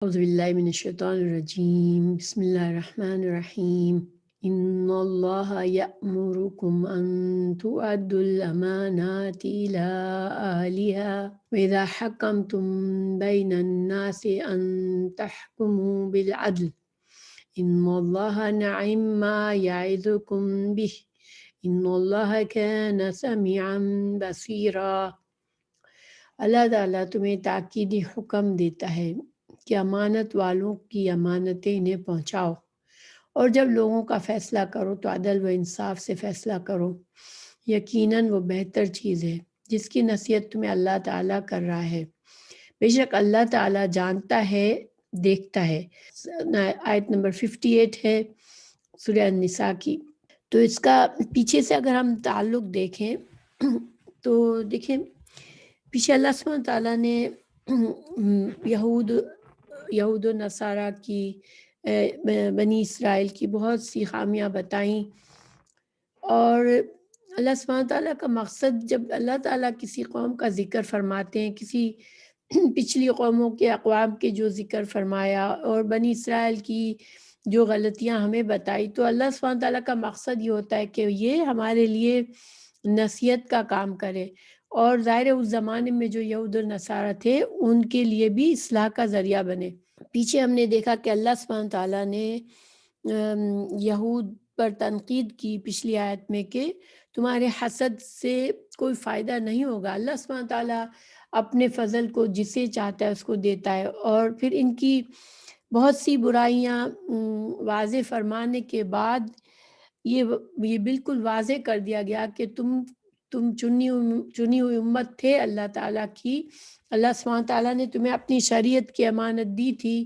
اعوذ باللہ من الشیطان الرجیم بسم اللہ الرحمن الرحیم ان اللہ یأمرکم ان تؤدوا الامانات الی اہلها واذا حکمتم بین الناس ان تحکموا بالعدل ان اللہ نعم ما یعظکم به ان اللہ کان سمیعا بصیرا۔ اللہ تعالیٰ تمہیں تاکیدی حکم دیتا ہے کہ امانت والوں کی امانتیں انہیں پہنچاؤ، اور جب لوگوں کا فیصلہ کرو تو عدل و انصاف سے فیصلہ کرو، یقیناً وہ بہتر چیز ہے جس کی نصیحت تمہیں اللہ تعالیٰ کر رہا ہے۔ بے شک اللہ تعالیٰ جانتا ہے، دیکھتا ہے۔ آیت نمبر 58 ہے سورہ النساء کی۔ تو اس کا پیچھے سے اگر ہم تعلق دیکھیں تو دیکھیں پیچھے اللہ سبحانہ تعالیٰ نے یہود و نصارہ کی، بنی اسرائیل کی بہت سی خامیاں بتائیں، اور اللہ سبحانہ تعالیٰ کا مقصد، جب اللہ تعالیٰ کسی قوم کا ذکر فرماتے ہیں، کسی پچھلی قوموں کے اقوام کے جو ذکر فرمایا اور بنی اسرائیل کی جو غلطیاں ہمیں بتائی، تو اللہ سبحانہ تعالیٰ کا مقصد یہ ہوتا ہے کہ یہ ہمارے لیے نصیحت کا کام کرے، اور ظاہر اس زمانے میں جو یہود و نصارہ تھے ان کے لیے بھی اصلاح کا ذریعہ بنے۔ پیچھے ہم نے دیکھا کہ اللہ سبحانہ تعالیٰ نے یہود پر تنقید کی پچھلی آیت میں کہ تمہارے حسد سے کوئی فائدہ نہیں ہوگا، اللہ سبحانہ تعالیٰ اپنے فضل کو جسے چاہتا ہے اس کو دیتا ہے، اور پھر ان کی بہت سی برائیاں واضح فرمانے کے بعد یہ بالکل واضح کر دیا گیا کہ تم چنی ہوئی امت تھے اللہ تعالیٰ کی۔ اللہ سبحانہ تعالیٰ نے تمہیں اپنی شریعت کی امانت دی تھی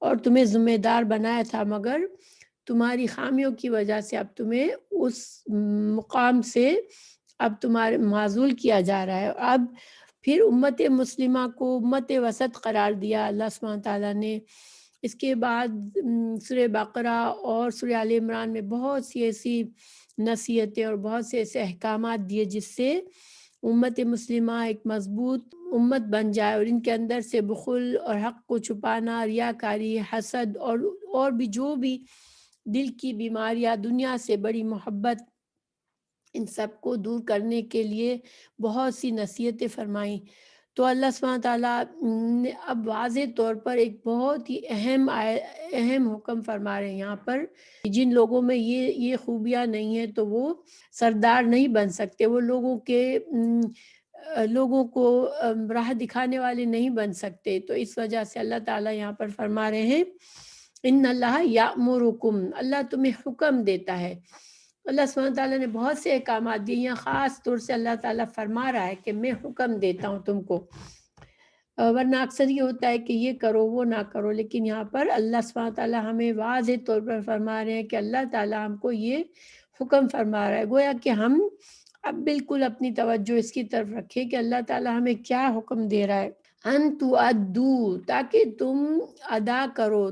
اور تمہیں ذمہ دار بنایا تھا، مگر تمہاری خامیوں کی وجہ سے اب تمہیں اس مقام سے اب تمہارے معزول کیا جا رہا ہے۔ اب پھر امت مسلمہ کو امت وسط قرار دیا اللہ سبحانہ تعالیٰ نے۔ اس کے بعد سورہ بقرہ اور سورہ آل عمران میں بہت سی ایسی نصیحتیں اور بہت سے ایسے احکامات دیے جس سے امت مسلمہ ایک مضبوط امت بن جائے، اور ان کے اندر سے بخل اور حق کو چھپانا، ریاکاری، حسد اور بھی جو بھی دل کی بیماریاں، دنیا سے بڑی محبت، ان سب کو دور کرنے کے لیے بہت سی نصیحتیں فرمائیں۔ تو اللہ سبحانہ تعالیٰ نے اب واضح طور پر ایک بہت ہی اہم حکم فرما رہے ہیں یہاں پر، جن لوگوں میں یہ خوبیاں نہیں ہیں تو وہ سردار نہیں بن سکتے، وہ لوگوں کو راہ دکھانے والے نہیں بن سکتے۔ تو اس وجہ سے اللہ تعالیٰ یہاں پر فرما رہے ہیں ان اللہ یأمرکم، اللہ تمہیں حکم دیتا ہے۔ اللہ سبحانہ تعالیٰ نے بہت سے احکامات دیے، یہاں خاص طور سے اللہ تعالیٰ فرما رہا ہے کہ میں حکم دیتا ہوں تم کو، ورنہ اکثر یہ ہوتا ہے کہ یہ کرو وہ نہ کرو، لیکن یہاں پر اللہ سبحانہ تعالیٰ ہمیں واضح طور پر فرما رہے ہیں کہ اللہ تعالیٰ ہم کو یہ حکم فرما رہا ہے، گویا کہ ہم اب بالکل اپنی توجہ اس کی طرف رکھیں کہ اللہ تعالیٰ ہمیں کیا حکم دے رہا ہے۔ ان تؤدوا، تاکہ تم ادا کرو،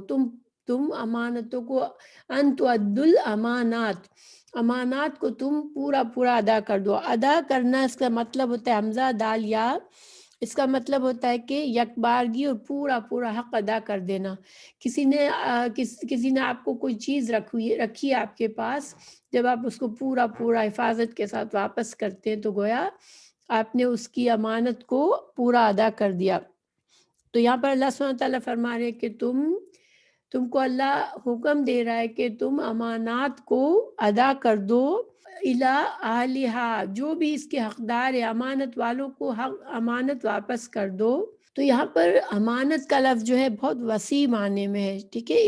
تم امانتوں کو، ان تؤدوا الامانات، امانات کو تم پورا ادا کر دو۔ ادا کرنا اس کا مطلب ہوتا ہے حمزہ دال یا، اس کا مطلب ہوتا ہے کہ یکبارگی اور پورا حق ادا کر دینا۔ کسی نے آپ کو کوئی چیز رکھی ہے آپ کے پاس، جب آپ اس کو پورا حفاظت کے ساتھ واپس کرتے ہیں تو گویا آپ نے اس کی امانت کو پورا ادا کر دیا۔ تو یہاں پر اللہ سبحانہ تعالیٰ فرما رہے ہیں کہ تم کو اللہ حکم دے رہا ہے کہ تم امانات کو ادا کر دو، الی اہلہا، جو بھی اس کے حقدار ہے، امانت والوں کو امانت واپس کر دو۔ تو یہاں پر امانت کا لفظ جو ہے بہت وسیع معنی میں ہے، ٹھیک ہے،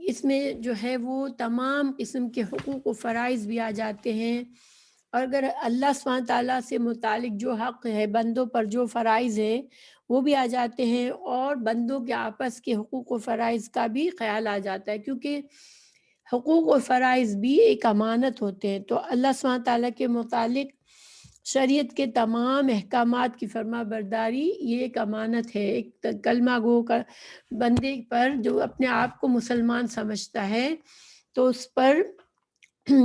اس میں جو ہے وہ تمام قسم کے حقوق و فرائض بھی آ جاتے ہیں، اور اگر اللہ سبحانہ تعالیٰ سے متعلق جو حق ہے، بندوں پر جو فرائض ہیں وہ بھی آ جاتے ہیں، اور بندوں کے آپس کے حقوق و فرائض کا بھی خیال آ جاتا ہے، کیونکہ حقوق و فرائض بھی ایک امانت ہوتے ہیں۔ تو اللہ سبحانہ تعالیٰ کے متعلق شریعت کے تمام احکامات کی فرما برداری یہ ایک امانت ہے۔ ایک کلمہ گو کا بندے پر جو اپنے آپ کو مسلمان سمجھتا ہے تو اس پر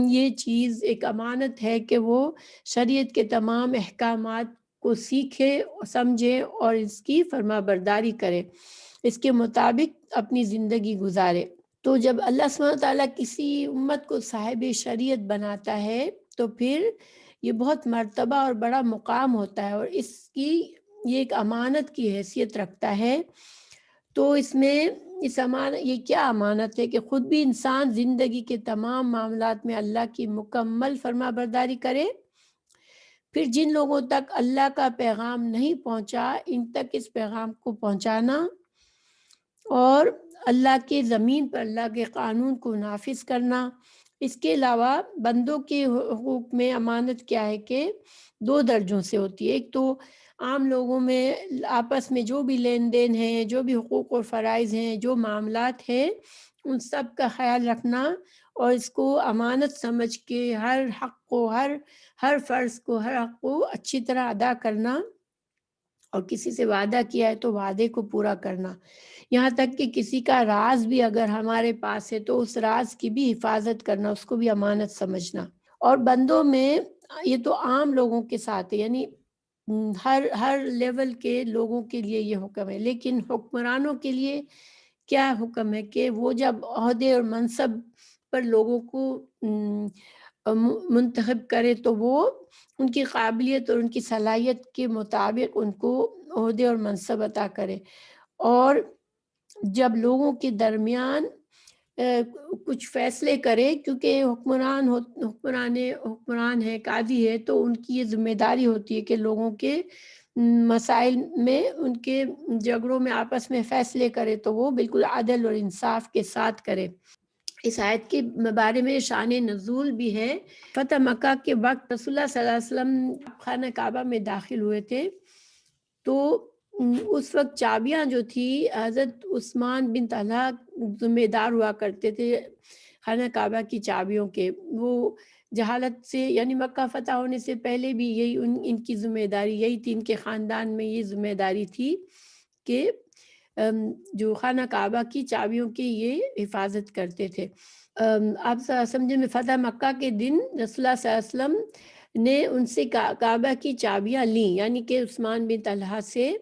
یہ چیز ایک امانت ہے کہ وہ شریعت کے تمام احکامات کو سیکھے، سمجھے اور اس کی فرما برداری کرے۔ اس کے مطابق اپنی زندگی گزارے۔ تو جب اللہ سبحانہ تعالیٰ کسی امت کو صاحب شریعت بناتا ہے تو پھر یہ بہت مرتبہ اور بڑا مقام ہوتا ہے، اور اس کی یہ ایک امانت کی حیثیت رکھتا ہے۔ تو اس میں یہ کیا امانت ہے کہ خود بھی انسان زندگی کے تمام معاملات میں اللہ کی مکمل فرما برداری کرے، پھر جن لوگوں تک اللہ کا پیغام نہیں پہنچا ان تک اس پیغام کو پہنچانا، اور اللہ کے زمین پر اللہ کے قانون کو نافذ کرنا۔ اس کے علاوہ بندوں کے حقوق میں امانت کیا ہے کہ 2 درجوں سے ہوتی ہے۔ ایک تو عام لوگوں میں آپس میں جو بھی لین دین ہیں، جو بھی حقوق اور فرائض ہیں، جو معاملات ہیں، ان سب کا خیال رکھنا اور اس کو امانت سمجھ کے ہر حق کو، ہر فرض کو، ہر حق کو اچھی طرح ادا کرنا، اور کسی سے وعدہ کیا ہے تو وعدے کو پورا کرنا، یہاں تک کہ کسی کا راز بھی اگر ہمارے پاس ہے تو اس راز کی بھی حفاظت کرنا، اس کو بھی امانت سمجھنا۔ اور بندوں میں یہ تو عام لوگوں کے ساتھ ہے، یعنی ہر لیول کے لوگوں کے لیے یہ حکم ہے، لیکن حکمرانوں کے لیے کیا حکم ہے کہ وہ جب عہدے اور منصب پر لوگوں کو منتخب کرے تو وہ ان کی قابلیت اور ان کی صلاحیت کے مطابق ان کو عہدے اور منصب عطا کرے، اور جب لوگوں کے درمیان کچھ فیصلے کرے، کیونکہ حکمران ہے، قاضی ہے، تو ان کی یہ ذمہ داری ہوتی ہے کہ لوگوں کے مسائل میں، ان کے جھگڑوں میں آپس میں فیصلے کرے تو وہ بالکل عدل اور انصاف کے ساتھ کرے۔ اس آیت کے بارے میں شان نزول بھی ہے۔ فتح مکہ کے وقت رسول اللہ صلی اللہ علیہ وسلم خانہ کعبہ میں داخل ہوئے تھے، تو اس وقت چابیاں جو تھی حضرت عثمان بن طلحہ ذمہ دار ہوا کرتے تھے خانہ کعبہ کی چابیوں کے۔ وہ جہالت سے، یعنی مکہ فتح ہونے سے پہلے بھی یہی ان کی ذمہ داری یہی تھی، ان کے خاندان میں یہ ذمہ داری تھی کہ جو خانہ کعبہ کی چابیوں کی یہ حفاظت کرتے تھے۔ آپ سمجھے میں فتح مکہ کے دن رسول اللہ صلی اللہ علیہ وسلم نے ان سے کعبہ کی چابیاں لیں، یعنی کہ عثمان بن طلحہ سے،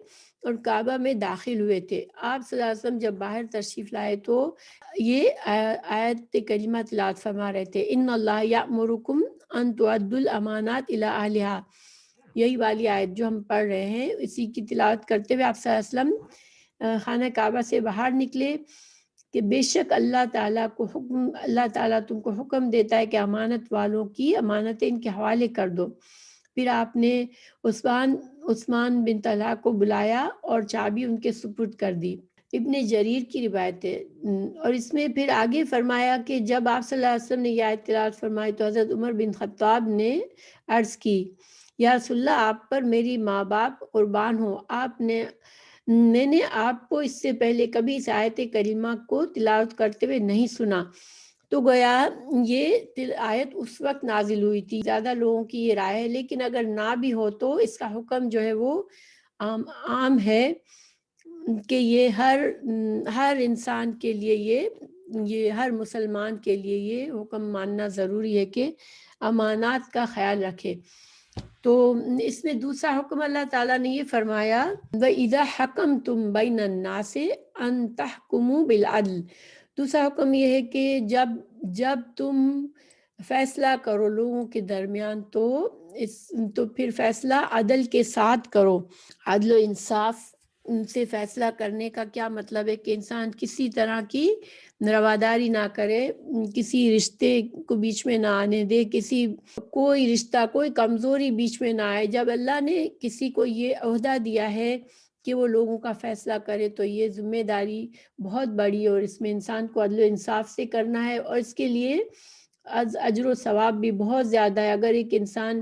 اور کعبہ میں داخل ہوئے تھے۔ آپ صلی اللہ علیہ وسلم جب باہر تشریف لائے تو یہ آیت کریمہ تلاوت فرما رہے تھے، ان اللہ یأمرکم ان تؤدوا الامانات الی اہلہا، یہی والی آیت جو ہم پڑھ رہے ہیں، اسی کی تلاوت کرتے ہوئے آپ صلی اللہ علیہ وسلم خانہ کعبہ سے باہر نکلے کہ بے شک اللہ تعالیٰ تم کو حکم دیتا ہے کہ امانت والوں کی امانتیں ان کے حوالے کر دو۔ پھر آپ نے عثمان بن طلحہ کو بلایا اور چابی ان کے سپرد کر دی۔ ابن جریر کی روایت ہے، اور اس میں پھر آگے فرمایا کہ جب آپ صلی اللہ علیہ وسلم نے یہ آیت تلاوت فرمائی تو حضرت عمر بن خطاب نے عرض کی، یا رسول اللہ آپ پر میری ماں باپ قربان ہو، میں نے آپ کو اس سے پہلے کبھی اس آیت کریمہ کو تلاوت کرتے ہوئے نہیں سنا۔ تو گویا یہ آیت اس وقت نازل ہوئی تھی، زیادہ لوگوں کی یہ رائے ہے، لیکن اگر نہ بھی ہو تو اس کا حکم جو ہے وہ عام ہے کہ یہ ہر انسان کے لیے یہ ہر مسلمان کے لیے یہ حکم ماننا ضروری ہے کہ امانات کا خیال رکھے۔ تو اس میں دوسرا حکم اللہ تعالیٰ نے یہ فرمایا، وَإِذَا حَكَمْتُمْ بَيْنَ النَّاسِ أَن تَحْكُمُوا بِالْعَدْلِ، دوسرا حکم یہ ہے کہ جب تم فیصلہ کرو لوگوں کے درمیان تو پھر فیصلہ عدل کے ساتھ کرو۔ عدل و انصاف سے فیصلہ کرنے کا کیا مطلب ہے کہ انسان کسی طرح کی رواداری نہ کرے، کسی رشتے کو بیچ میں نہ آنے دے، کوئی رشتہ، کوئی کمزوری بیچ میں نہ آئے۔ جب اللہ نے کسی کو یہ عہدہ دیا ہے کہ وہ لوگوں کا فیصلہ کرے تو یہ ذمہ داری بہت بڑی ہے، اور اس میں انسان کو عدل و انصاف سے کرنا ہے، اور اس کے لیے اجر و ثواب بھی بہت زیادہ ہے اگر ایک انسان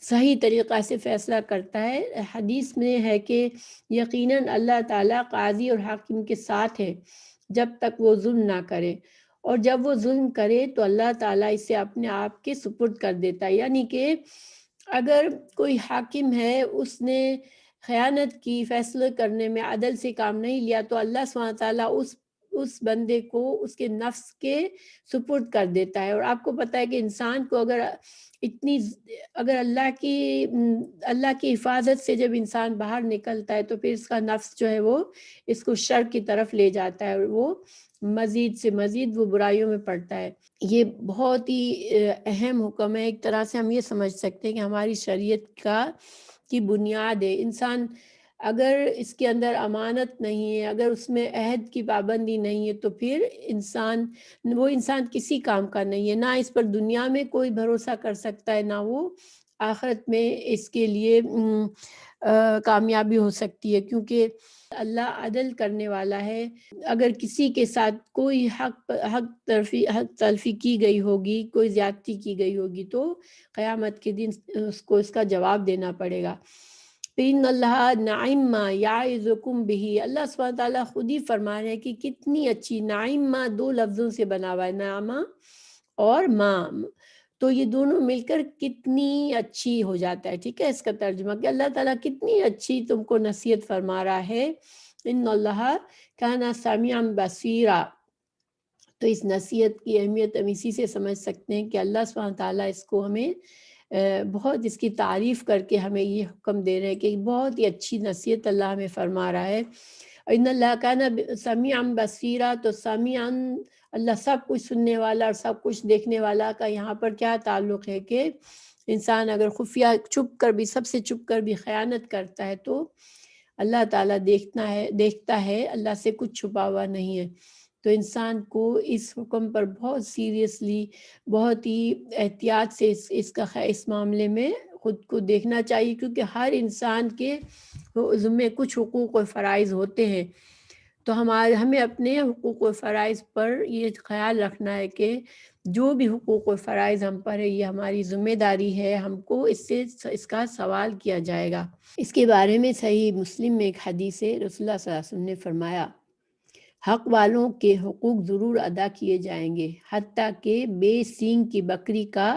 صحیح طریقہ سے فیصلہ کرتا ہے۔ حدیث میں ہے کہ یقیناً اللہ تعالیٰ قاضی اور حاکم کے ساتھ ہے جب تک وہ ظلم نہ کرے، اور جب وہ ظلم کرے تو اللہ تعالیٰ اسے اپنے آپ کے سپرد کر دیتا ہے۔ یعنی کہ اگر کوئی حاکم ہے، اس نے خیانت کی، فیصلہ کرنے میں عدل سے کام نہیں لیا، تو اللہ سبحانہ تعالیٰ اس بندے کو اس کے نفس کے سپرد کر دیتا ہے۔ اور آپ کو پتہ ہے کہ انسان کو اگر اللہ کی حفاظت سے جب انسان باہر نکلتا ہے تو پھر اس کا نفس جو ہے وہ اس کو شر کی طرف لے جاتا ہے، اور وہ مزید سے مزید وہ برائیوں میں پڑتا ہے۔ یہ بہت ہی اہم حکم ہے۔ ایک طرح سے ہم یہ سمجھ سکتے ہیں کہ ہماری شریعت کی بنیاد ہے۔ انسان اگر اس کے اندر امانت نہیں ہے، اگر اس میں عہد کی پابندی نہیں ہے، تو پھر وہ انسان کسی کام کا نہیں ہے۔ نہ اس پر دنیا میں کوئی بھروسہ کر سکتا ہے، نہ وہ آخرت میں اس کے لیے کامیابی ہو سکتی ہے، کیونکہ اللہ عدل کرنے والا ہے۔ اگر کسی کے ساتھ کوئی حق تلفی کی گئی ہوگی، کوئی زیادتی کی گئی ہوگی، تو قیامت کے دن اس کو اس کا جواب دینا پڑے گا۔ ان اللہ نعم ما یعظکم بہ، اللہ سبحانہ تعالیٰ خود ہی فرما رہے ہیں کہ کتنی اچھی، نعم ما 2 لفظوں سے بنا ہوا ہے، نعمہ اور ماں، تو یہ دونوں مل کر کتنی اچھی ہو جاتا ہے۔ ٹھیک ہے، اس کا ترجمہ کہ اللہ تعالیٰ کتنی اچھی تم کو نصیحت فرما رہا ہے۔ ان اللہ کان سمیعا بصیرا، تو اس نصیحت کی اہمیت ہم اسی سے سمجھ سکتے ہیں کہ اللہ سبحانہ تعالیٰ اس کو ہمیں بہت اس کی تعریف کر کے ہمیں یہ حکم دے رہے ہیں کہ بہت ہی اچھی نصیحت اللہ ہمیں فرما رہا ہے۔ ان اللہ کان سمیعا بصیرا، تو سمیعا اللہ سب کچھ سننے والا اور سب کچھ دیکھنے والا کا یہاں پر کیا تعلق ہے کہ انسان اگر خفیہ سب سے چھپ کر بھی خیانت کرتا ہے تو اللہ تعالیٰ دیکھتا ہے، اللہ سے کچھ چھپا ہوا نہیں ہے۔ تو انسان کو اس حکم پر بہت سیریسلی، بہت ہی احتیاط سے اس معاملے میں خود کو دیکھنا چاہیے، کیونکہ ہر انسان کے ذمے کچھ حقوق و فرائض ہوتے ہیں۔ تو ہمیں اپنے حقوق و فرائض پر یہ خیال رکھنا ہے کہ جو بھی حقوق و فرائض ہم پر ہے یہ ہماری ذمہ داری ہے، ہم کو اس کا سوال کیا جائے گا۔ اس کے بارے میں صحیح مسلم میں ایک حدیث ہے، رسول اللہ صلی اللہ علیہ وسلم نے فرمایا حق والوں کے حقوق ضرور ادا کیے جائیں گے، حتیٰ کہ بے سینگ کی بکری کا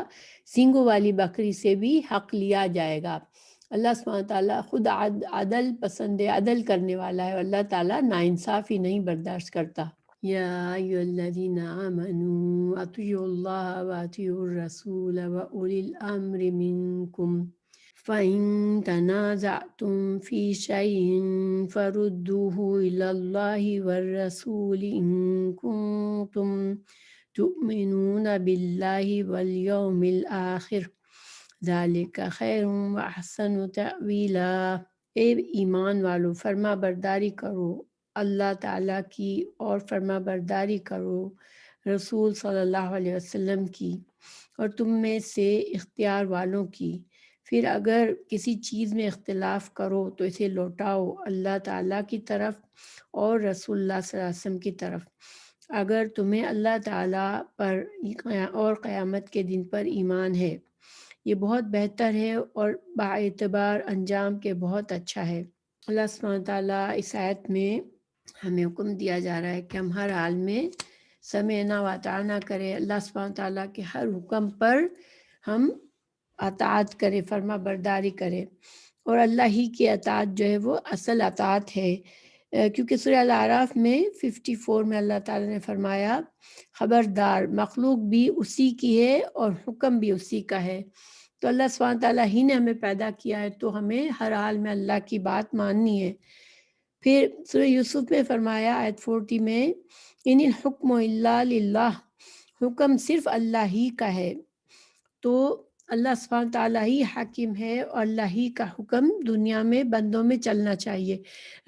سینگوں والی بکری سے بھی حق لیا جائے گا۔ اللہ سبحانہ تعالیٰ خود عدل پسند ہے، عدل کرنے والا ہے، اور اللہ تعالیٰ ناانصافی نہیں برداشت کرتا۔ یا ایھا الذین آمنوا اطیعوا اللہ واطیعوا الرسول واولی الامر منکم فَإِن تَنَازَعْتُمْ فِي شَيْءٍ فَرُدُّوهُ إِلَى اللَّهِ وَالرَّسُولِ إِن كُنتُمْ تُؤْمِنُونَ بِاللَّهِ وَالْيَوْمِ الْآخِرِ ذَلِكَ خَيْرٌ وَأَحْسَنُ تَأْوِيلًا۔ اے ایمان والو، فرما برداری کرو اللہ تعالیٰ کی، اور فرما برداری کرو رسول صلی اللہ علیہ وسلم کی، اور تم میں سے اختیار والوں کی۔ پھر اگر کسی چیز میں اختلاف کرو تو اسے لوٹاؤ اللہ تعالیٰ کی طرف اور رسول اللہ صلی اللہ علیہ وسلم کی طرف۔ اگر تمہیں اللہ تعالیٰ پر اور قیامت کے دن پر ایمان ہے، یہ بہت بہتر ہے اور باعتبار انجام کے بہت اچھا ہے۔ اللہ سبحانہ تعالیٰ اس آیت میں ہمیں حکم دیا جا رہا ہے کہ ہم ہر حال میں سمعنا و اطعنا کریں، اللہ سبحانہ تعالیٰ کے ہر حکم پر ہم اطاعت کرے، فرما برداری کرے، اور اللہ ہی کی اطاعت جو ہے وہ اصل اطاعت ہے، کیونکہ سورہ الاعراف میں 54 میں اللہ تعالیٰ نے فرمایا خبردار، مخلوق بھی اسی کی ہے اور حکم بھی اسی کا ہے۔ تو اللہ سبحانہ تعالیٰ ہی نے ہمیں پیدا کیا ہے، تو ہمیں ہر حال میں اللہ کی بات ماننی ہے۔ پھر سورہ یوسف میں فرمایا آیت 40 میں ان الحکم الا للہ، حکم صرف اللہ ہی کا ہے۔ تو اللہ سبحانہ تعالیٰ ہی حاکم ہے، اور اللہ ہی کا حکم دنیا میں بندوں میں چلنا چاہیے۔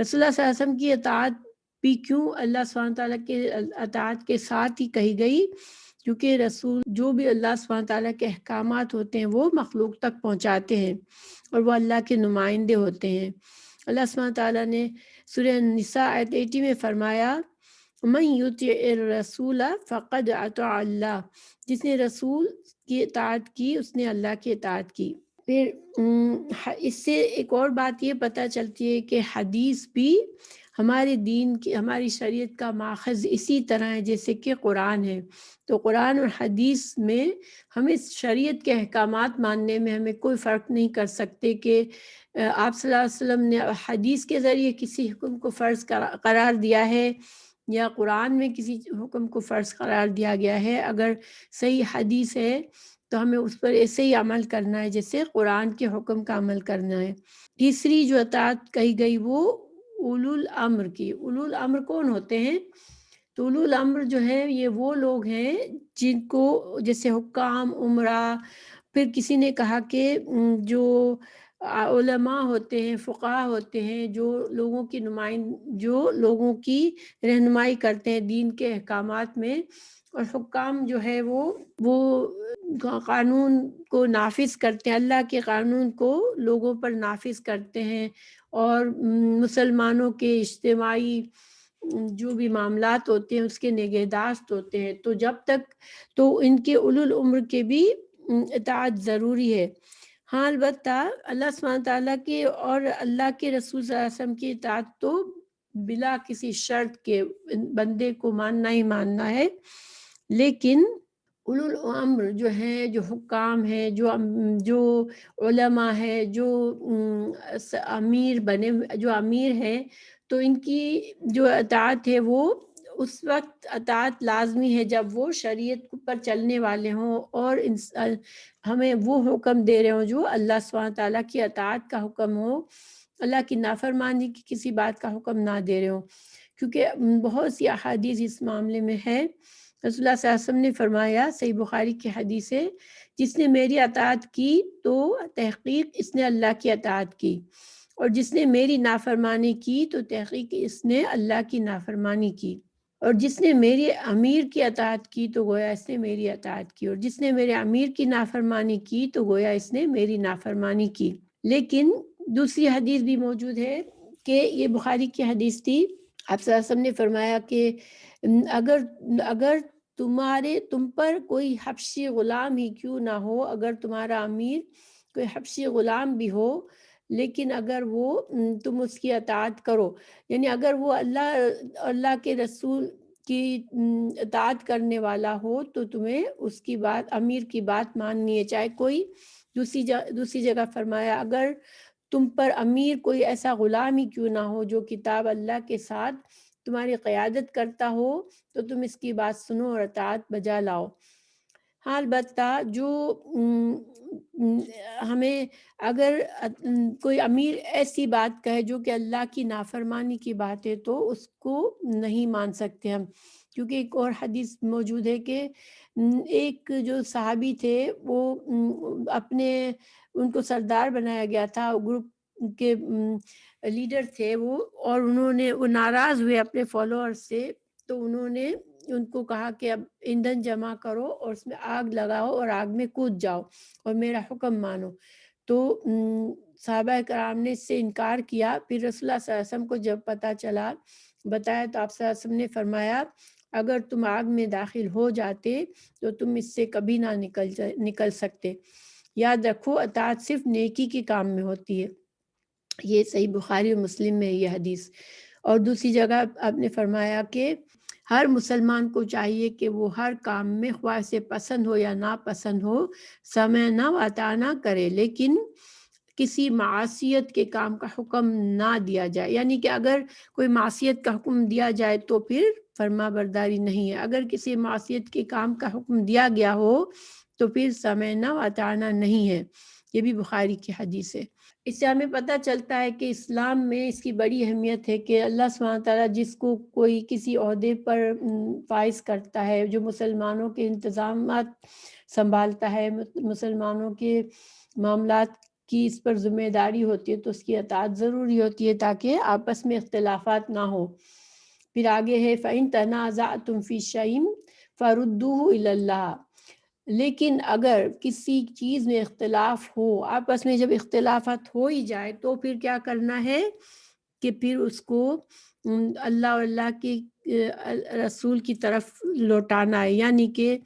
رسول اللہ صلی اللہ علیہ وسلم کی اطاعت بھی کیوں اللہ سبحانہ تعالیٰ کے اطاعت کے ساتھ ہی کہی گئی، کیونکہ رسول جو بھی اللہ سبحانہ تعالیٰ کے احکامات ہوتے ہیں وہ مخلوق تک پہنچاتے ہیں، اور وہ اللہ کے نمائندے ہوتے ہیں۔ اللہ سبحانہ تعالیٰ نے سورہ نساء آیت 80 میں فرمایا من یطع الرسول فقد اطاع اللہ، جس نے رسول کی اطاعت کی اس نے اللہ کی اطاعت کی۔ پھر اس سے ایک اور بات یہ پتہ چلتی ہے کہ حدیث بھی ہمارے دین کی، ہماری شریعت کا ماخذ اسی طرح ہے جیسے کہ قرآن ہے۔ تو قرآن اور حدیث میں ہمیں شریعت کے احکامات ماننے میں ہمیں کوئی فرق نہیں کر سکتے کہ آپ صلی اللہ علیہ وسلم نے حدیث کے ذریعے کسی حکم کو فرض قرار دیا ہے یا قرآن میں کسی حکم کو فرض قرار دیا گیا ہے، اگر صحیح حدیث ہے تو ہمیں اس پر ایسے ہی عمل کرنا ہے جیسے قرآن کے حکم کا عمل کرنا ہے۔ تیسری جو اطاعت کہی گئی وہ اولو الامر کی۔ اولو الامر کون ہوتے ہیں؟ تو اولو الامر جو ہے یہ وہ لوگ ہیں جن کو جیسے حکام، عمرا، پھر کسی نے کہا کہ جو علماء ہوتے ہیں، فقہا ہوتے ہیں، جو لوگوں کی رہنمائی کرتے ہیں دین کے احکامات میں، اور حکام جو ہے وہ قانون کو نافذ کرتے ہیں، اللہ کے قانون کو لوگوں پر نافذ کرتے ہیں، اور مسلمانوں کے اجتماعی جو بھی معاملات ہوتے ہیں اس کے نگہداشت ہوتے ہیں۔ تو جب تک تو ان کے اولو العمر کے بھی اطاعت ضروری ہے۔ ہاں البتہ اللہ سبحانہ تعالیٰ کے اور اللہ کے رسول صلی اللہ علیہ وسلم کی اطاعت تو بلا کسی شرط کے بندے کو ماننا ہی ماننا ہے، لیکن اولو الامر جو ہیں، جو حکام ہیں، جو علماء ہے، جو امیر بنے جو امیر ہیں، تو ان کی جو اطاعت ہے وہ اس وقت اطاعت لازمی ہے جب وہ شریعت پر چلنے والے ہوں اور ہمیں وہ حکم دے رہے ہوں جو اللہ سبحانہ تعالیٰ کی اطاعت کا حکم ہو، اللہ کی نافرمانی کی کسی بات کا حکم نہ دے رہے ہوں۔ کیونکہ بہت سی احادیث اس معاملے میں ہے۔ رسول اللہ صلی اللہ علیہ وسلم نے فرمایا، صحیح بخاری کی حدیث ہے، جس نے میری اطاعت کی تو تحقیق اس نے اللہ کی اطاعت کی، اور جس نے میری نافرمانی کی تو تحقیق اس نے اللہ کی نافرمانی کی، اور جس نے میری امیر کی اطاعت کی تو گویا اس نے میری اطاعت کی، اور جس نے میرے امیر کی نافرمانی کی تو گویا اس نے میری نافرمانی کی۔ لیکن دوسری حدیث بھی موجود ہے کہ یہ بخاری کی حدیث تھی، آپ صلی اللہ علیہ وسلم نے فرمایا کہ اگر تم پر کوئی حبشی غلام ہی کیوں نہ ہو، اگر تمہارا امیر کوئی حبشی غلام بھی ہو، لیکن اگر وہ تم اس کی اطاعت کرو، یعنی اگر وہ اللہ کے رسول کی اطاعت کرنے والا ہو تو تمہیں اس کی بات، امیر کی بات ماننی ہے، چاہے کوئی دوسری جگہ فرمایا اگر تم پر امیر کوئی ایسا غلام ہی کیوں نہ ہو جو کتاب اللہ کے ساتھ تمہاری قیادت کرتا ہو تو تم اس کی بات سنو اور اطاعت بجا لاؤ۔ ہاں البتہ جو ہمیں اگر کوئی امیر ایسی بات کہے جو کہ اللہ کی نافرمانی کی بات ہے تو اس کو نہیں مان سکتے ہم، کیونکہ ایک اور حدیث موجود ہے کہ ایک جو صحابی تھے وہ ان کو سردار بنایا گیا تھا، گروپ کے لیڈر تھے وہ، اور وہ ناراض ہوئے اپنے فالوور سے، تو انہوں نے ان کو کہا کہ اب ایندھن جمع کرو اور اس میں آگ لگاؤ اور آگ میں کود جاؤ اور میرا حکم مانو۔ تو صحابہ کرام نے اس سے انکار کیا۔ پھر رسول اللہ صلی اللہ علیہ وسلم کو جب پتہ چلا، بتایا، تو آپ صلی اللہ علیہ وسلم نے فرمایا اگر تم آگ میں داخل ہو جاتے تو تم اس سے کبھی نہ نکل سکتے۔ یاد رکھو اطاعت صرف نیکی کے کام میں ہوتی ہے۔ یہ صحیح بخاری و مسلم میں یہ حدیث۔ اور دوسری جگہ آپ نے فرمایا کہ ہر مسلمان کو چاہیے کہ وہ ہر کام میں خواہ سے پسند ہو یا ناپسند ہو سمعنا و اطعنا کرے، لیکن کسی معصیت کے کام کا حکم نہ دیا جائے، یعنی کہ اگر کوئی معصیت کا حکم دیا جائے تو پھر فرما برداری نہیں ہے، اگر کسی معصیت کے کام کا حکم دیا گیا ہو تو پھر سمعنا و اطعنا نہیں ہے۔ یہ بھی بخاری کی حدیث ہے۔ اس سے ہمیں پتہ چلتا ہے کہ اسلام میں اس کی بڑی اہمیت ہے کہ اللہ سبحانہ تعالیٰ جس کو کوئی کسی عہدے پر فائز کرتا ہے، جو مسلمانوں کے انتظامات سنبھالتا ہے، مسلمانوں کے معاملات کی اس پر ذمہ داری ہوتی ہے، تو اس کی اطاعت ضروری ہوتی ہے تاکہ آپس میں اختلافات نہ ہو۔ پھر آگے ہے فَإِن تَنَازَعْتُمْ فِي شَيْءٍ فَرُدُّوهُ إِلَى اللَّهِ، لیکن اگر کسی چیز میں اختلاف ہو، آپس میں جب اختلافات ہو ہی جائے تو پھر کیا کرنا ہے کہ پھر اس کو اللہ اور اللہ کے رسول کی طرف لوٹانا ہے، یعنی کہ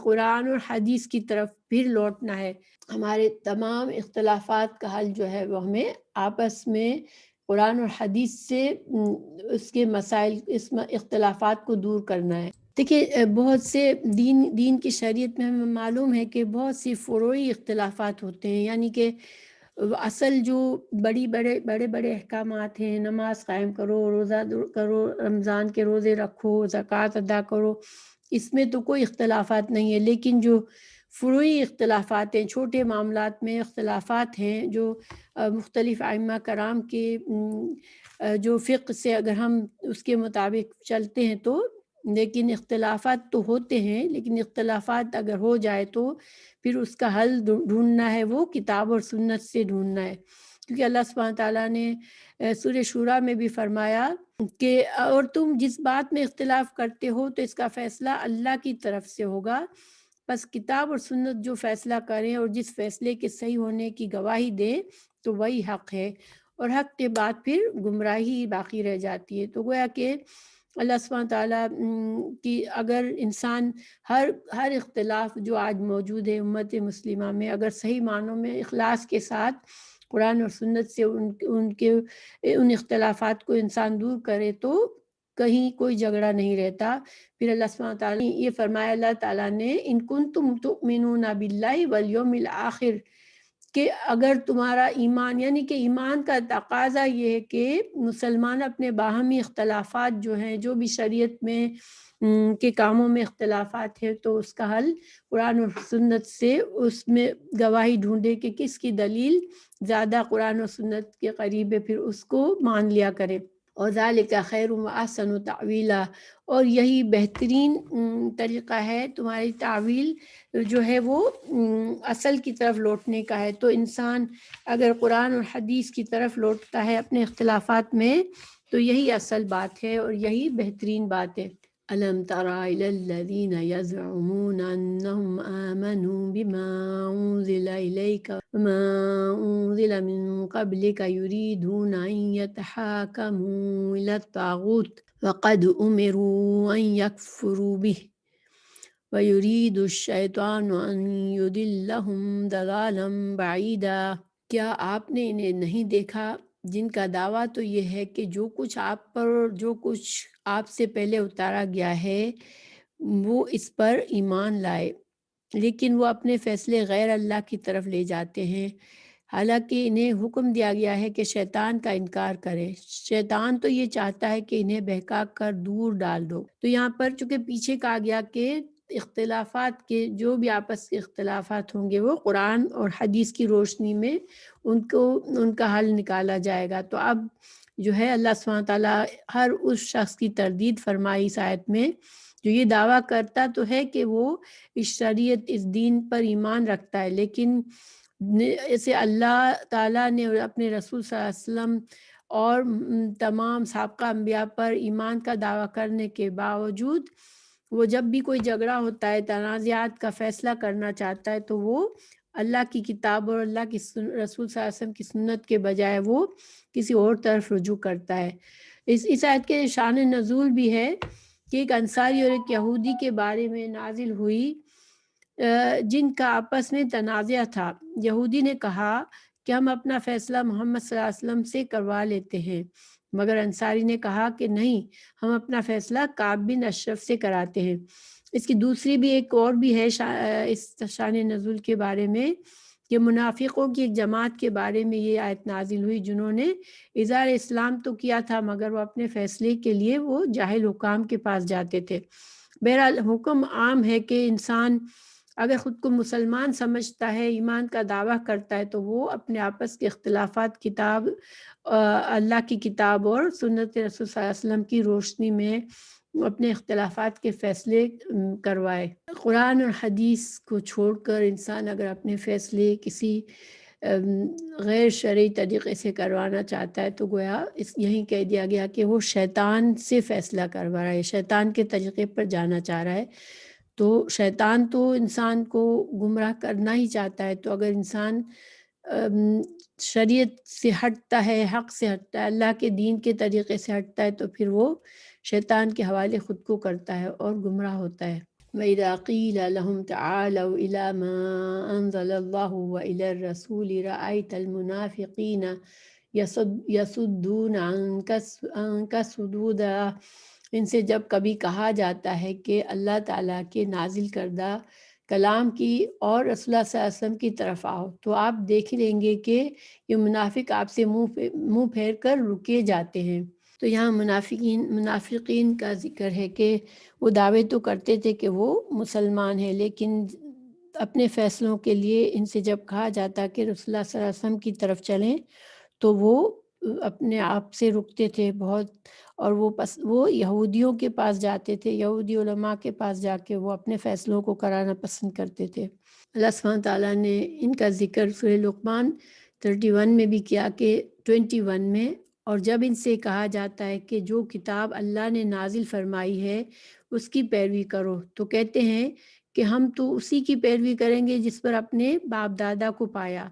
قرآن اور حدیث کی طرف پھر لوٹنا ہے۔ ہمارے تمام اختلافات کا حل جو ہے وہ ہمیں آپس میں قرآن اور حدیث سے اس کے مسائل، اس اختلافات کو دور کرنا ہے۔ دیکھیے بہت سے دین کی شریعت میں ہمیں معلوم ہے کہ بہت سی فروعی اختلافات ہوتے ہیں، یعنی کہ اصل جو بڑے بڑے احکامات ہیں، نماز قائم کرو، روزہ کرو، رمضان کے روزے رکھو، زکوٰۃ ادا کرو، اس میں تو کوئی اختلافات نہیں ہے، لیکن جو فروعی اختلافات ہیں، چھوٹے معاملات میں اختلافات ہیں، جو مختلف ائمہ کرام کے جو فقہ سے اگر ہم اس کے مطابق چلتے ہیں تو، لیکن اختلافات تو ہوتے ہیں، لیکن اختلافات اگر ہو جائے تو پھر اس کا حل ڈھونڈنا ہے، وہ کتاب اور سنت سے ڈھونڈنا ہے، کیونکہ اللہ سبحانہ تعالیٰ نے سورہ شورى میں بھی فرمایا کہ اور تم جس بات میں اختلاف کرتے ہو تو اس کا فیصلہ اللہ کی طرف سے ہوگا، بس کتاب اور سنت جو فیصلہ کریں اور جس فیصلے کے صحیح ہونے کی گواہی دیں تو وہی حق ہے، اور حق کے بعد پھر گمراہی باقی رہ جاتی ہے۔ تو گویا کہ اللہ سبحانہ تعالیٰ کی اگر انسان ہر اختلاف جو آج موجود ہے امت مسلمہ میں، اگر صحیح معنوں میں اخلاص کے ساتھ قرآن اور سنت سے ان اختلافات کو انسان دور کرے تو کہیں کوئی جھگڑا نہیں رہتا۔ پھر اللہ سبحانہ تعالیٰ نے یہ فرمایا، اللہ تعالیٰ نے ان کنتم تؤمنون باللہ والیوم الآخر، کہ اگر تمہارا ایمان، یعنی کہ ایمان کا تقاضا یہ ہے کہ مسلمان اپنے باہمی اختلافات جو ہیں، جو بھی شریعت میں کے کاموں میں اختلافات ہیں، تو اس کا حل قرآن اور سنت سے اس میں گواہی ڈھونڈے کہ کس کی دلیل زیادہ قرآن اور سنت کے قریب ہے، پھر اس کو مان لیا کرے۔ اور ذالک خیر و احسن تاویلا، اور یہی بہترین طریقہ ہے تمہاری تعویل جو ہے وہ اصل کی طرف لوٹنے کا ہے۔ تو انسان اگر قرآن اور حدیث کی طرف لوٹتا ہے اپنے اختلافات میں تو یہی اصل بات ہے اور یہی بہترین بات ہے۔ أَلَمْ تَرَ إِلَى الَّذِينَ يَزْعُمُونَ أَنَّهُمْ آمَنُوا بِمَا أُنزِلَ إِلَيْكَ وَمَا أُنزِلَ مِن قَبْلِكَ يُرِيدُونَ أَن يَتَحَاكَمُوا إِلَى الطَّاغُوتِ وَقَدْ أُمِرُوا أَن يَكْفُرُوا بِهِ وَيُرِيدُ الشَّيْطَانُ أَن يُضِلَّهُمْ ضَلَالًا بَعِيدًا۔ کیا آپ نے انہیں نہیں دیکھا جن کا دعویٰ تو یہ ہے کہ جو کچھ آپ پر، جو کچھ آپ سے پہلے اتارا گیا ہے وہ اس پر ایمان لائے، لیکن وہ اپنے فیصلے غیر اللہ کی طرف لے جاتے ہیں، حالانکہ انہیں حکم دیا گیا ہے کہ شیطان کا انکار کرے۔ شیطان تو یہ چاہتا ہے کہ انہیں بہکا کر دور ڈال دو۔ تو یہاں پر چونکہ پیچھے کہا گیا کہ اختلافات کے جو بھی آپس کے اختلافات ہوں گے وہ قرآن اور حدیث کی روشنی میں ان کا حل نکالا جائے گا، تو اب جو ہے اللہ سبحانہ تعالیٰ ہر اس شخص کی تردید فرمائی اس آیت میں جو یہ دعویٰ کرتا تو ہے کہ وہ اس شریعت، اس دین پر ایمان رکھتا ہے، لیکن اسے اللہ تعالیٰ نے اپنے رسول صلی اللہ علیہ وسلم اور تمام سابقہ انبیاء پر ایمان کا دعویٰ کرنے کے باوجود وہ جب بھی کوئی جھگڑا ہوتا ہے، تنازعات کا فیصلہ کرنا چاہتا ہے تو وہ اللہ کی کتاب اور اللہ کی رسول صلی اللہ علیہ وسلم کی سنت کے بجائے وہ کسی اور طرف رجوع کرتا ہے۔ اس آیت کے شان نزول بھی ہے کہ ایک انصاری اور ایک یہودی کے بارے میں نازل ہوئی جن کا آپس میں تنازع تھا۔ یہودی نے کہا کہ ہم اپنا فیصلہ محمد صلی اللہ علیہ وسلم سے کروا لیتے ہیں، مگر انصاری نے کہا کہ نہیں، ہم اپنا فیصلہ کعب بن اشرف سے کراتے ہیں۔ اس کی دوسری بھی ایک اور بھی ہے اس شان نزول کے بارے میں کہ منافقوں کی ایک جماعت کے بارے میں یہ آیت نازل ہوئی جنہوں نے اظہار اسلام تو کیا تھا مگر وہ اپنے فیصلے کے لیے وہ جاہل حکام کے پاس جاتے تھے۔ بہرحال حکم عام ہے کہ انسان اگر خود کو مسلمان سمجھتا ہے، ایمان کا دعویٰ کرتا ہے تو وہ اپنے آپس کے اختلافات اللہ کی کتاب اور سنت رسول صلی اللہ علیہ وسلم کی روشنی میں اپنے اختلافات کے فیصلے کروائے۔ قرآن اور حدیث کو چھوڑ کر انسان اگر اپنے فیصلے کسی غیر شرعی طریقے سے کروانا چاہتا ہے تو گویا یہی کہہ دیا گیا کہ وہ شیطان سے فیصلہ کروا رہا ہے، شیطان کے طریقے پر جانا چاہ رہا ہے۔ تو شیطان تو انسان کو گمراہ کرنا ہی چاہتا ہے، تو اگر انسان شریعت سے ہٹتا ہے، حق سے ہٹتا ہے، اللہ کے دین کے طریقے سے ہٹتا ہے تو پھر وہ شیطان کے حوالے خود کو کرتا ہے اور گمراہ ہوتا ہے۔ وَإِذَا قِيلَ لَهُمْ تَعَالَوْا إِلَى مَا أَنزَلَ اللَّهُ وَإِلَى الرَّسُولِ رَأَيْتَ الْمُنَافِقِينَ يَصُدُّونَ عَنْكَ صُدُودًا۔ ان سے جب کبھی کہا جاتا ہے کہ اللہ تعالیٰ کے نازل کردہ کلام کی اور رسول اللہ صلی اللہ علیہ وسلم کی طرف آؤ، تو آپ دیکھ لیں گے کہ یہ منافق آپ سے منہ پھیر کر رکے جاتے ہیں۔ تو یہاں منافقین کا ذکر ہے کہ وہ دعوے تو کرتے تھے کہ وہ مسلمان ہیں، لیکن اپنے فیصلوں کے لیے ان سے جب کہا جاتا کہ رسول اللہ صلی اللہ علیہ وسلم کی طرف چلیں تو وہ اپنے آپ سے رکتے تھے بہت، اور وہ یہودیوں کے پاس جاتے تھے، یہودی علماء کے پاس جا کے وہ اپنے فیصلوں کو کرانا پسند کرتے تھے۔ اللہ سبحانہ تعالیٰ نے ان کا ذکر سورہ لقمان 31 میں بھی کیا کہ 21 میں، اور جب ان سے کہا جاتا ہے کہ جو کتاب اللہ نے نازل فرمائی ہے اس کی پیروی کرو، تو کہتے ہیں کہ ہم تو اسی کی پیروی کریں گے جس پر اپنے باپ دادا کو پایا،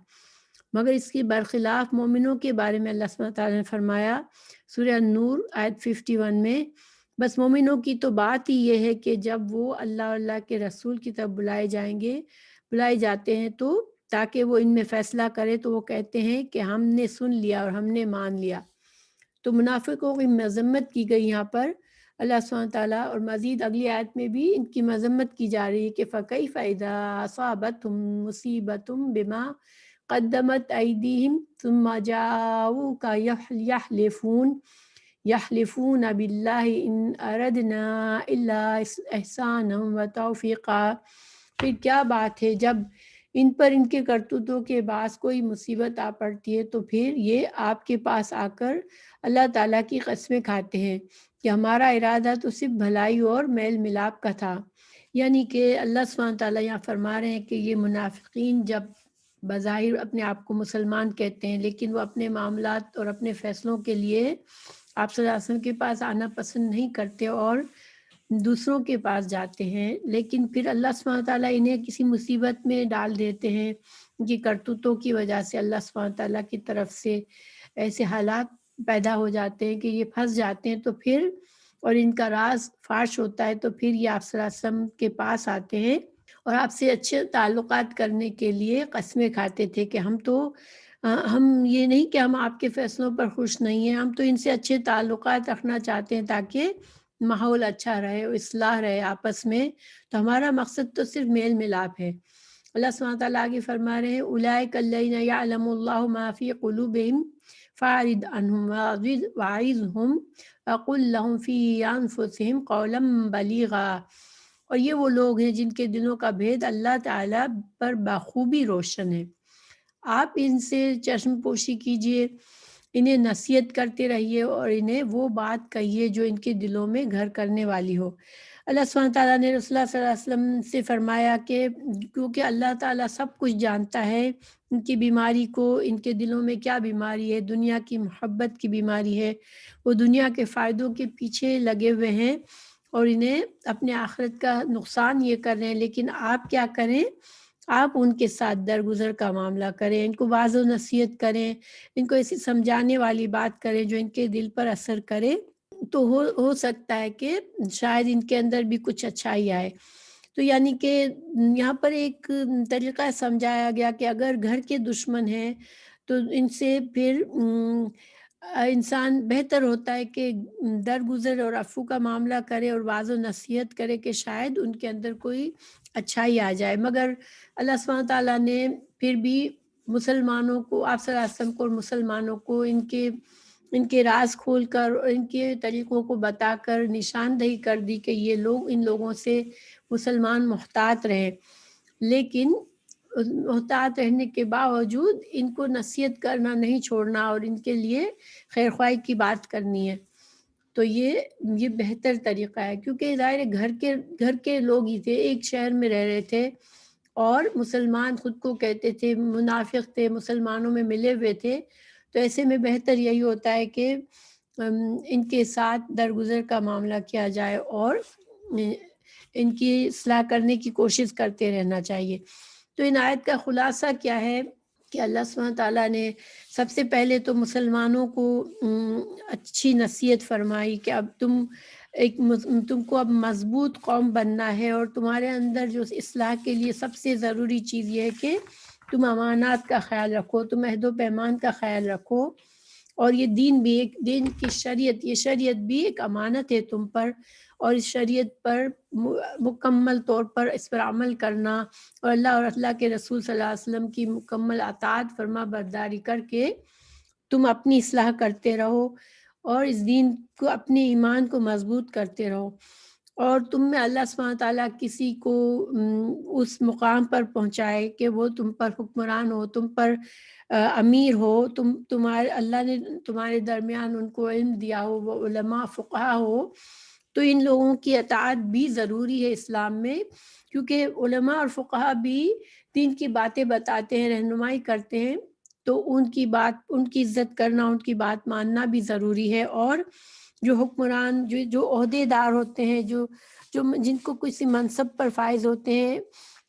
مگر اس کی برخلاف مومنوں کے بارے میں اللہ سبحانہ تعالیٰ نے فرمایا سورہ نور آیت 51 میں، بس مومنوں کی تو بات ہی یہ ہے کہ جب وہ اللہ اللہ کے رسول کی طرف بلائے جاتے ہیں تو تاکہ وہ ان میں فیصلہ کرے، تو وہ کہتے ہیں کہ ہم نے سن لیا اور ہم نے مان لیا۔ تو منافقوں کی مذمت کی گئی یہاں پر اللہ سبحانہ تعالیٰ، اور مزید اگلی آیت میں بھی ان کی مذمت کی جا رہی ہے کہ فَكَيْفَ إِذَا أَصَابَتْهُم مُّصِيبَةٌ بِمَا قدمت ایدیہم ثم جاؤوک یحلفون باللہ ان اردنا الا احسانا و توفیقا۔ پھر کیا بات ہے جب ان پر ان کے کرتوتوں کے باعث کوئی مصیبت آ پڑتی ہے تو پھر یہ آپ کے پاس آ کر اللہ تعالیٰ کی قسمیں کھاتے ہیں کہ ہمارا ارادہ تو صرف بھلائی اور میل ملاپ کا تھا۔ یعنی کہ اللہ سبحانہ تعالیٰ یہاں فرما رہے ہیں کہ یہ منافقین جب بظاہر اپنے آپ کو مسلمان کہتے ہیں، لیکن وہ اپنے معاملات اور اپنے فیصلوں کے لیے آپ صلی اللہ علیہ وسلم کے پاس آنا پسند نہیں کرتے اور دوسروں کے پاس جاتے ہیں، لیکن پھر اللہ سبحانہ تعالیٰ انہیں کسی مصیبت میں ڈال دیتے ہیں، ان کی کرتوتوں کی وجہ سے اللہ سبحانہ تعالیٰ کی طرف سے ایسے حالات پیدا ہو جاتے ہیں کہ یہ پھنس جاتے ہیں، تو پھر اور ان کا راز فاش ہوتا ہے، تو پھر یہ آپ صلی اللہ علیہ وسلم کے پاس آتے ہیں اور آپ سے اچھے تعلقات کرنے کے لیے قسمیں کھاتے تھے کہ ہم یہ نہیں کہ ہم آپ کے فیصلوں پر خوش نہیں ہیں، ہم تو ان سے اچھے تعلقات رکھنا چاہتے ہیں تاکہ ماحول اچھا رہے، اصلاح رہے آپس میں، تو ہمارا مقصد تو صرف میل ملاپ ہے۔ اللہ سبحانہ تعالیٰ آگے فرما رہے ہیں اولئک الذین یعلم اللہ ما فی قلوبہم فاعرض عنہم وعظہم وقل لہم فی انفسہم قولا بلیغا۔ اور یہ وہ لوگ ہیں جن کے دلوں کا بھید اللہ تعالیٰ پر بخوبی روشن ہے، آپ ان سے چشم پوشی کیجئے، انہیں نصیحت کرتے رہیے اور انہیں وہ بات کہیے جو ان کے دلوں میں گھر کرنے والی ہو۔ اللہ سبحانہ تعالیٰ نے رسول اللہ صلی اللہ علیہ وسلم سے فرمایا کہ کیونکہ اللہ تعالیٰ سب کچھ جانتا ہے، ان کی بیماری کو، ان کے دلوں میں کیا بیماری ہے، دنیا کی محبت کی بیماری ہے، وہ دنیا کے فائدوں کے پیچھے لگے ہوئے ہیں اور انہیں اپنے آخرت کا نقصان یہ کر رہے ہیں، لیکن آپ کیا کریں، آپ ان کے ساتھ درگزر کا معاملہ کریں، ان کو واضح و نصیحت کریں، ان کو ایسی سمجھانے والی بات کریں جو ان کے دل پر اثر کرے، تو ہو سکتا ہے کہ شاید ان کے اندر بھی کچھ اچھائی آئے۔ تو یعنی کہ یہاں پر ایک طریقہ سمجھایا گیا کہ اگر گھر کے دشمن ہیں تو ان سے پھر انسان بہتر ہوتا ہے کہ درگزر اور عفو کا معاملہ کرے اور واضح و نصیحت کرے کہ شاید ان کے اندر کوئی اچھائی آ جائے۔ مگر اللہ سبحانہ تعالیٰ نے پھر بھی مسلمانوں کو، آپ صلی اللہ علیہ وسلم کو اور مسلمانوں کو ان کے راز کھول کر اور ان کے طریقوں کو بتا کر نشاندہی کر دی کہ یہ لوگ، ان لوگوں سے مسلمان محتاط رہیں، لیکن محتاط رہنے کے باوجود ان کو نصیحت کرنا نہیں چھوڑنا اور ان کے لیے خیر خواہی کی بات کرنی ہے۔ تو یہ بہتر طریقہ ہے، کیونکہ ظاہر گھر کے لوگ ہی تھے، ایک شہر میں رہ رہے تھے اور مسلمان خود کو کہتے تھے، منافق تھے، مسلمانوں میں ملے ہوئے تھے، تو ایسے میں بہتر یہی ہوتا ہے کہ ان کے ساتھ درگزر کا معاملہ کیا جائے اور ان کی اصلاح کرنے کی کوشش کرتے رہنا چاہیے۔ تو ان آیت کا خلاصہ کیا ہے کہ اللہ سبحانہ تعالیٰ نے سب سے پہلے تو مسلمانوں کو اچھی نصیحت فرمائی کہ اب تم کو اب مضبوط قوم بننا ہے، اور تمہارے اندر جو اصلاح کے لیے سب سے ضروری چیز یہ ہے کہ تم امانات کا خیال رکھو، تم عہد و پیمان کا خیال رکھو، اور یہ دین بھی ایک دین کی شریعت، یہ شریعت بھی ایک امانت ہے تم پر، اور اس شریعت پر مکمل طور پر اس پر عمل کرنا اور اللہ کے رسول صلی اللہ علیہ وسلم کی مکمل اطاعت فرما برداری کر کے تم اپنی اصلاح کرتے رہو اور اس دین کو، اپنے ایمان کو مضبوط کرتے رہو، اور تم میں اللہ سبحانہ تعالیٰ کسی کو اس مقام پر پہنچائے کہ وہ تم پر حکمران ہو، تم پر امیر ہو، تمہارے اللہ نے تمہارے درمیان ان کو علم دیا ہو، وہ علماء فقہا ہو، تو ان لوگوں کی اطاعت بھی ضروری ہے اسلام میں، کیونکہ علماء اور فقہا بھی دین کی باتیں بتاتے ہیں، رہنمائی کرتے ہیں، تو ان کی بات، ان کی عزت کرنا، ان کی بات ماننا بھی ضروری ہے۔ اور جو حکمران، جو عہدے دار ہوتے ہیں، جو جن کو کسی منصب پر فائز ہوتے ہیں،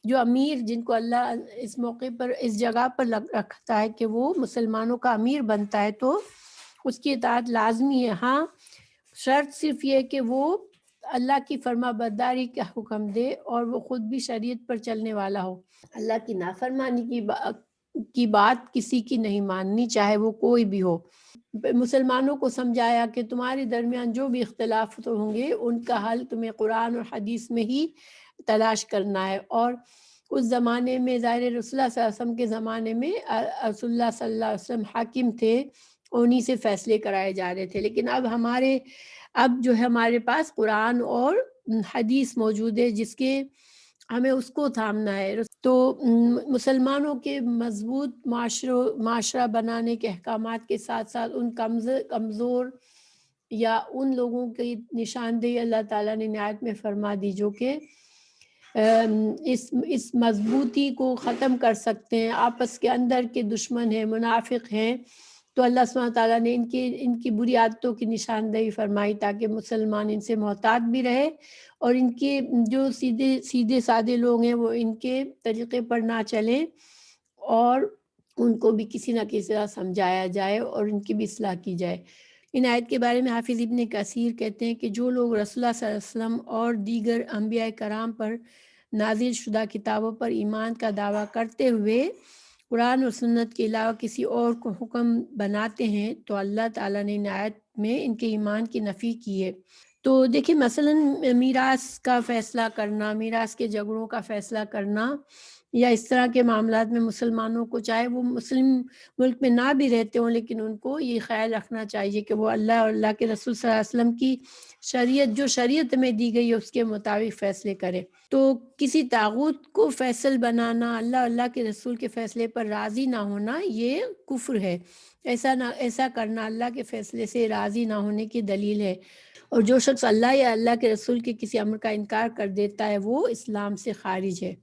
جو امیر، جن کو اللہ اس موقع پر اس جگہ پر رکھتا ہے کہ وہ مسلمانوں کا امیر بنتا ہے، تو اس کی اطاعت لازمی ہے۔ ہاں، شرط صرف یہ کہ وہ اللہ کی فرما برداری کا حکم دے اور وہ خود بھی شریعت پر چلنے والا ہو۔ اللہ کی نافرمانی کی بات کسی کی نہیں ماننی، چاہے وہ کوئی بھی ہو۔ مسلمانوں کو سمجھایا کہ تمہارے درمیان جو بھی اختلافات ہوں گے ان کا حل تمہیں قرآن اور حدیث میں ہی تلاش کرنا ہے۔ اور اس زمانے میں ظاہر رسول اللہ صلی اللہ علیہ وسلم کے زمانے میں رسول اللہ صلی اللہ علیہ وسلم حاکم تھے، انہی سے فیصلے کرائے جا رہے تھے، لیکن اب جو ہے ہمارے پاس قرآن اور حدیث موجود ہے، جس کے ہمیں اس کو تھامنا ہے۔ تو مسلمانوں کے مضبوط معاشرہ بنانے کے احکامات کے ساتھ ساتھ ان کمزور یا ان لوگوں کی نشاندہی اللہ تعالیٰ نے نہایت میں فرما دی جو کہ اس مضبوطی کو ختم کر سکتے ہیں، آپس کے اندر کے دشمن ہیں، منافق ہیں، تو اللہ سبحانہ تعالیٰ نے ان کی بری عادتوں کی نشاندہی فرمائی تاکہ مسلمان ان سے محتاط بھی رہے، اور ان کے جو سیدھے سادے لوگ ہیں وہ ان کے طریقے پر نہ چلیں، اور ان کو بھی کسی نہ کسی طرح سمجھایا جائے اور ان کی بھی اصلاح کی جائے۔ ان آیت کے بارے میں حافظ ابن کثیر کہتے ہیں کہ جو لوگ رسول اللہ صلی اللہ علیہ وسلم اور دیگر انبیاء کرام پر نازل شدہ کتابوں پر ایمان کا دعویٰ کرتے ہوئے قرآن اور سنت کے علاوہ کسی اور کو حکم بناتے ہیں تو اللہ تعالیٰ نے آیت میں ان کے ایمان کی نفی کی ہے۔ تو دیکھیں مثلاً میراث کا فیصلہ کرنا، میراث کے جھگڑوں کا فیصلہ کرنا یا اس طرح کے معاملات میں مسلمانوں کو، چاہے وہ مسلم ملک میں نہ بھی رہتے ہوں، لیکن ان کو یہ خیال رکھنا چاہیے کہ وہ اللہ اور اللہ کے رسول صلی اللہ علیہ وسلم کی شریعت، جو شریعت میں دی گئی ہے، اس کے مطابق فیصلے کرے۔ تو کسی طاغوت کو فیصل بنانا، اللہ اور اللہ کے رسول کے فیصلے پر راضی نہ ہونا، یہ کفر ہے۔ ایسا کرنا اللہ کے فیصلے سے راضی نہ ہونے کی دلیل ہے، اور جو شخص اللہ یا اللہ کے رسول کے کسی امر کا انکار کر دیتا ہے وہ اسلام سے خارج ہے۔